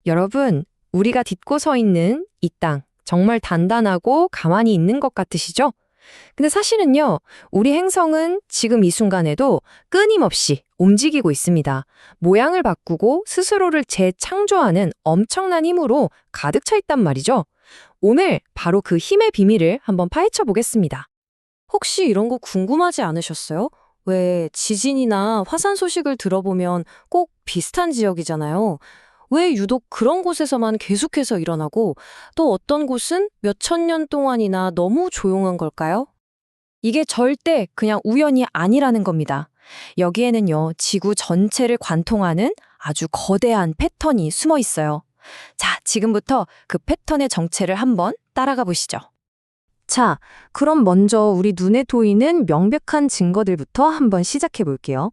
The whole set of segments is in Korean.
여러분, 우리가 딛고 서 있는 이 땅, 정말 단단하고 가만히 있는 것 같으시죠? 근데 사실은요, 우리 행성은 지금 이 순간에도 끊임없이 움직이고 있습니다. 모양을 바꾸고 스스로를 재창조하는 엄청난 힘으로 가득 차 있단 말이죠. 오늘 바로 그 힘의 비밀을 한번 파헤쳐 보겠습니다. 혹시 이런 거 궁금하지 않으셨어요? 왜 지진이나 화산 소식을 들어보면 꼭 비슷한 지역이잖아요. 왜 유독 그런 곳에서만 계속해서 일어나고 또 어떤 곳은 몇천 년 동안이나 너무 조용한 걸까요? 이게 절대 그냥 우연이 아니라는 겁니다. 여기에는요, 지구 전체를 관통하는 아주 거대한 패턴이 숨어 있어요. 자, 지금부터 그 패턴의 정체를 한번 따라가 보시죠. 자, 그럼 먼저 우리 눈에 보이는 명백한 증거들부터 한번 시작해 볼게요.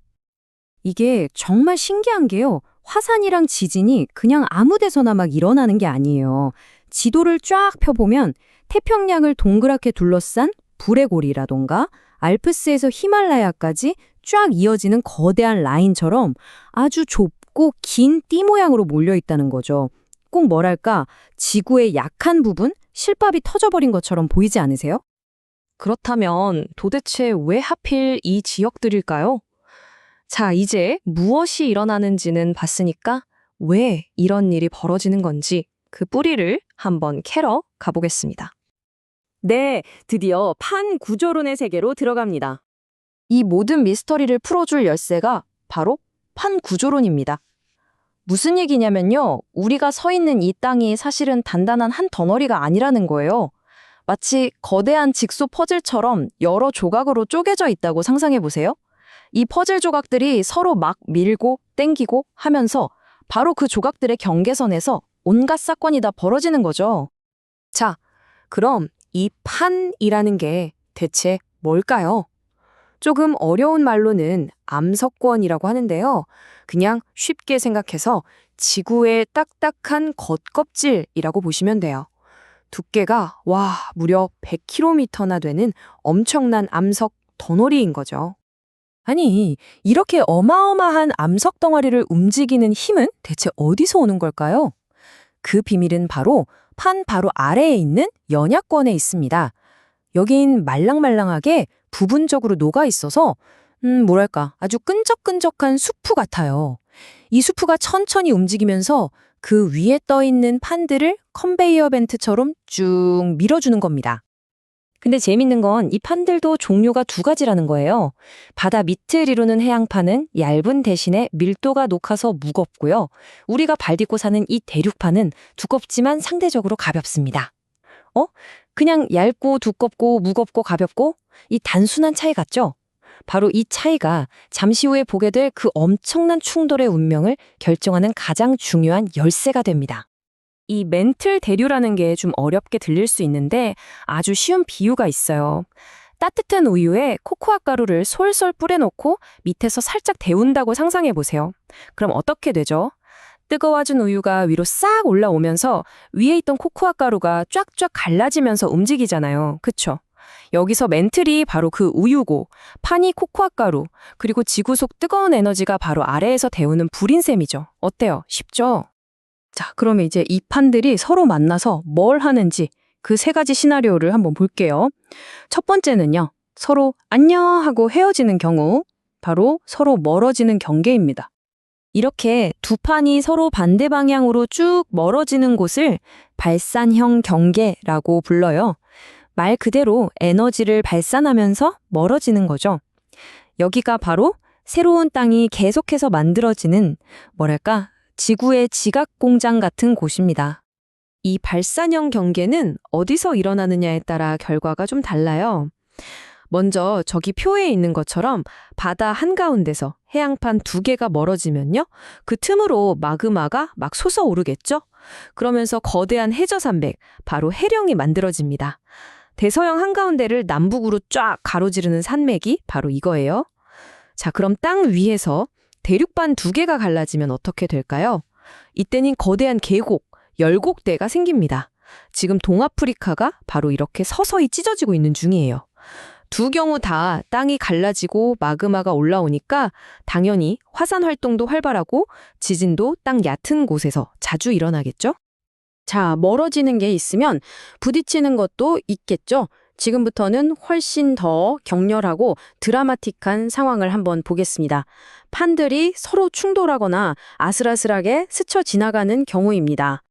이게 정말 신기한 게요. 화산이랑 지진이 그냥 아무 데서나 막 일어나는 게 아니에요. 지도를 쫙 펴보면 태평양을 동그랗게 둘러싼 불의 고리라던가 알프스에서 히말라야까지 쫙 이어지는 거대한 라인처럼 아주 좁고 긴 띠 모양으로 몰려 있다는 거죠. 꼭 뭐랄까, 지구의 약한 부분, 실밥이 터져버린 것처럼 보이지 않으세요? 그렇다면 도대체 왜 하필 이 지역들일까요? 자, 이제 무엇이 일어나는지는 봤으니까 왜 이런 일이 벌어지는 건지 그 뿌리를 한번 캐러 가보겠습니다. 네, 드디어 판구조론의 세계로 들어갑니다. 이 모든 미스터리를 풀어줄 열쇠가 바로 판구조론입니다. 무슨 얘기냐면요, 우리가 서 있는 이 땅이 사실은 단단한 한 덩어리가 아니라는 거예요. 마치 거대한 직소 퍼즐처럼 여러 조각으로 쪼개져 있다고 상상해 보세요. 이 퍼즐 조각들이 서로 막 밀고 땡기고 하면서 바로 그 조각들의 경계선에서 온갖 사건이 다 벌어지는 거죠. 자, 그럼 이 판이라는 게 대체 뭘까요? 조금 어려운 말로는 암석권이라고 하는데요. 그냥 쉽게 생각해서 지구의 딱딱한 겉껍질이라고 보시면 돼요. 두께가 무려 100km나 되는 엄청난 암석 덩어리인 거죠. 아니, 이렇게 어마어마한 암석 덩어리를 움직이는 힘은 대체 어디서 오는 걸까요? 그 비밀은 바로 판 바로 아래에 있는 연약권에 있습니다. 여긴 말랑말랑하게 부분적으로 녹아 있어서 뭐랄까, 아주 끈적끈적한 수프 같아요. 이 수프가 천천히 움직이면서 그 위에 떠 있는 판들을 컨베이어 벨트처럼 쭉 밀어주는 겁니다. 근데 재밌는 건 이 판들도 종류가 두 가지라는 거예요. 바다 밑을 이루는 해양판은 얇은 대신에 밀도가 높아서 무겁고요. 우리가 발 딛고 사는 이 대륙판은 두껍지만 상대적으로 가볍습니다. 그냥 얇고 두껍고 무겁고 가볍고 이 단순한 차이 같죠? 바로 이 차이가 잠시 후에 보게 될 그 엄청난 충돌의 운명을 결정하는 가장 중요한 열쇠가 됩니다. 이 멘틀 대류라는 게 좀 어렵게 들릴 수 있는데 아주 쉬운 비유가 있어요. 따뜻한 우유에 코코아 가루를 솔솔 뿌려놓고 밑에서 살짝 데운다고 상상해 보세요. 그럼 어떻게 되죠? 뜨거워진 우유가 위로 싹 올라오면서 위에 있던 코코아 가루가 쫙쫙 갈라지면서 움직이잖아요. 그쵸? 여기서 멘틀이 바로 그 우유고, 판이 코코아 가루, 그리고 지구 속 뜨거운 에너지가 바로 아래에서 데우는 불인 셈이죠. 어때요? 쉽죠? 자, 그러면 이제 이 판들이 서로 만나서 뭘 하는지 그 세 가지 시나리오를 한번 볼게요. 첫 번째는요, 서로 안녕 하고 헤어지는 경우, 바로 서로 멀어지는 경계입니다. 이렇게 두 판이 서로 반대 방향으로 쭉 멀어지는 곳을 발산형 경계라고 불러요. 말 그대로 에너지를 발산하면서 멀어지는 거죠. 여기가 바로 새로운 땅이 계속해서 만들어지는, 뭐랄까, 지구의 지각 공장 같은 곳입니다. 이 발산형 경계는 어디서 일어나느냐에 따라 결과가 좀 달라요. 먼저 저기 표에 있는 것처럼 바다 한가운데서 해양판 두 개가 멀어지면요, 그 틈으로 마그마가 막 솟아오르겠죠? 그러면서 거대한 해저산맥, 바로 해령이 만들어집니다. 대서양 한가운데를 남북으로 쫙 가로지르는 산맥이 바로 이거예요. 자, 그럼 땅 위에서 대륙반 두 개가 갈라지면 어떻게 될까요? 이때는 거대한 계곡, 열곡대가 생깁니다. 지금 동아프리카가 바로 이렇게 서서히 찢어지고 있는 중이에요. 두 경우 다 땅이 갈라지고 마그마가 올라오니까 당연히 화산 활동도 활발하고 지진도 땅 얕은 곳에서 자주 일어나겠죠? 자, 멀어지는 게 있으면 부딪히는 것도 있겠죠? 지금부터는 훨씬 더 격렬하고 드라마틱한 상황을 한번 보겠습니다. 판들이 서로 충돌하거나 아슬아슬하게 스쳐 지나가는 경우입니다.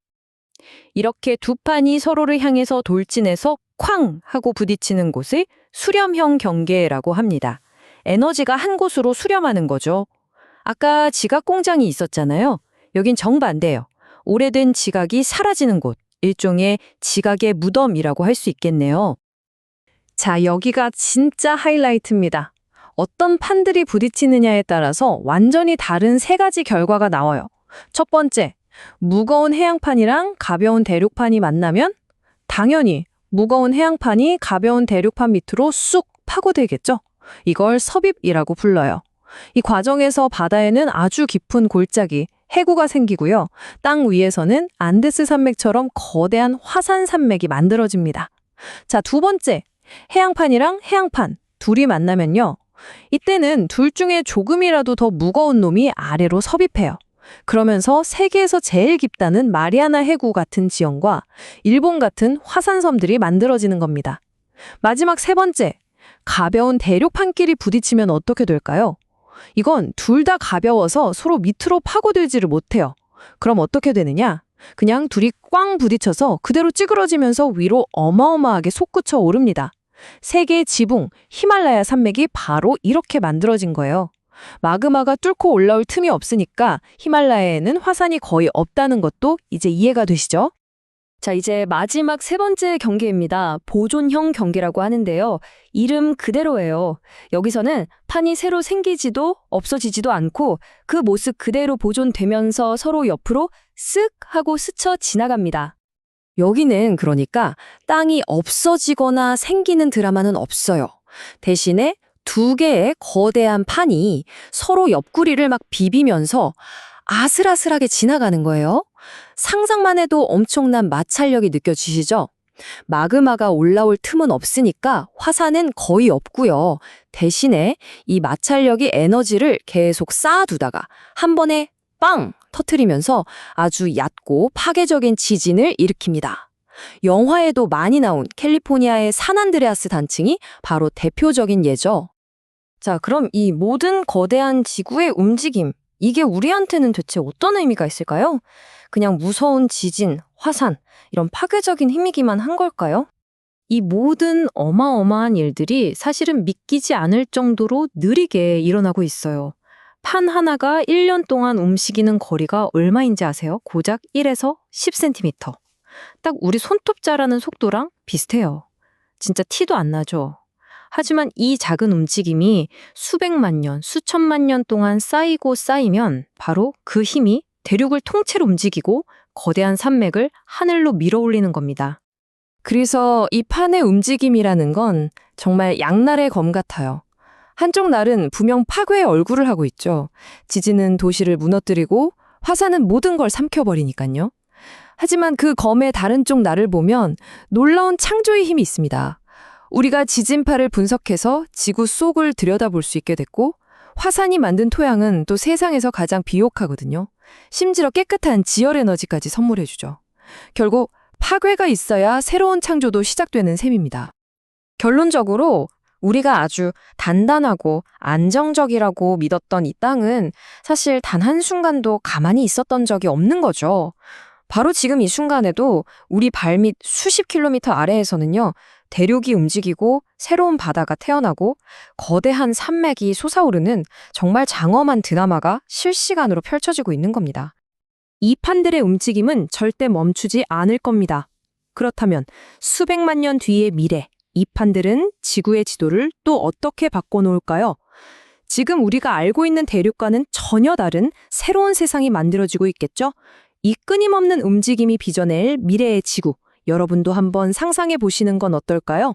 이렇게 두 판이 서로를 향해서 돌진해서 쾅 하고 부딪히는 곳을 수렴형 경계라고 합니다. 에너지가 한 곳으로 수렴하는 거죠. 아까 지각 공장이 있었잖아요. 여긴 정반대예요. 오래된 지각이 사라지는 곳, 일종의 지각의 무덤이라고 할 수 있겠네요. 자, 여기가 진짜 하이라이트입니다. 어떤 판들이 부딪히느냐에 따라서 완전히 다른 세 가지 결과가 나와요. 첫 번째, 무거운 해양판이랑 가벼운 대륙판이 만나면 당연히 무거운 해양판이 가벼운 대륙판 밑으로 쑥 파고들겠죠. 이걸 섭입이라고 불러요. 이 과정에서 바다에는 아주 깊은 골짜기, 해구가 생기고요. 땅 위에서는 안데스 산맥처럼 거대한 화산 산맥이 만들어집니다. 자, 두 번째, 해양판이랑 해양판 둘이 만나면요. 이때는 둘 중에 조금이라도 더 무거운 놈이 아래로 섭입해요. 그러면서 세계에서 제일 깊다는 마리아나 해구 같은 지형과 일본 같은 화산섬들이 만들어지는 겁니다. 마지막 세 번째, 가벼운 대륙판끼리 부딪히면 어떻게 될까요? 이건 둘 다 가벼워서 서로 밑으로 파고들지를 못해요. 그럼 어떻게 되느냐? 그냥 둘이 꽝 부딪혀서 그대로 찌그러지면서 위로 어마어마하게 솟구쳐 오릅니다. 세계의 지붕, 히말라야 산맥이 바로 이렇게 만들어진 거예요. 마그마가 뚫고 올라올 틈이 없으니까 히말라야에는 화산이 거의 없다는 것도 이제 이해가 되시죠? 자, 이제 마지막 세 번째 경계입니다. 보존형 경계라고 하는데요. 이름 그대로예요. 여기서는 판이 새로 생기지도 없어지지도 않고 그 모습 그대로 보존되면서 서로 옆으로 쓱 하고 스쳐 지나갑니다. 여기는 그러니까 땅이 없어지거나 생기는 드라마는 없어요. 대신에 두 개의 거대한 판이 서로 옆구리를 막 비비면서 아슬아슬하게 지나가는 거예요. 상상만 해도 엄청난 마찰력이 느껴지시죠? 마그마가 올라올 틈은 없으니까 화산은 거의 없고요. 대신에 이 마찰력이 에너지를 계속 쌓아두다가 한 번에 빵! 터트리면서 아주 얕고 파괴적인 지진을 일으킵니다. 영화에도 많이 나온 캘리포니아의 산안드레아스 단층이 바로 대표적인 예죠. 자, 그럼 이 모든 거대한 지구의 움직임, 이게 우리한테는 대체 어떤 의미가 있을까요? 그냥 무서운 지진, 화산, 이런 파괴적인 힘이기만 한 걸까요? 이 모든 어마어마한 일들이 사실은 믿기지 않을 정도로 느리게 일어나고 있어요. 판 하나가 1년 동안 움직이는 거리가 얼마인지 아세요? 고작 1에서 10cm. 딱 우리 손톱 자라는 속도랑 비슷해요. 진짜 티도 안 나죠? 하지만 이 작은 움직임이 수백만 년, 수천만 년 동안 쌓이고 쌓이면 바로 그 힘이 대륙을 통째로 움직이고 거대한 산맥을 하늘로 밀어올리는 겁니다. 그래서 이 판의 움직임이라는 건 정말 양날의 검 같아요. 한쪽 날은 분명 파괴의 얼굴을 하고 있죠. 지진은 도시를 무너뜨리고 화산은 모든 걸 삼켜버리니까요. 하지만 그 검의 다른 쪽 날을 보면 놀라운 창조의 힘이 있습니다. 우리가 지진파를 분석해서 지구 속을 들여다볼 수 있게 됐고 화산이 만든 토양은 또 세상에서 가장 비옥하거든요. 심지어 깨끗한 지열 에너지까지 선물해주죠. 결국 파괴가 있어야 새로운 창조도 시작되는 셈입니다. 결론적으로 우리가 아주 단단하고 안정적이라고 믿었던 이 땅은 사실 단 한순간도 가만히 있었던 적이 없는 거죠. 바로 지금 이 순간에도 우리 발밑 수십 킬로미터 아래에서는요, 대륙이 움직이고 새로운 바다가 태어나고 거대한 산맥이 솟아오르는 정말 장엄한 드라마가 실시간으로 펼쳐지고 있는 겁니다. 이 판들의 움직임은 절대 멈추지 않을 겁니다. 그렇다면 수백만 년 뒤의 미래, 이 판들은 지구의 지도를 또 어떻게 바꿔놓을까요? 지금 우리가 알고 있는 대륙과는 전혀 다른 새로운 세상이 만들어지고 있겠죠? 이 끊임없는 움직임이 빚어낼 미래의 지구, 여러분도 한번 상상해 보시는 건 어떨까요?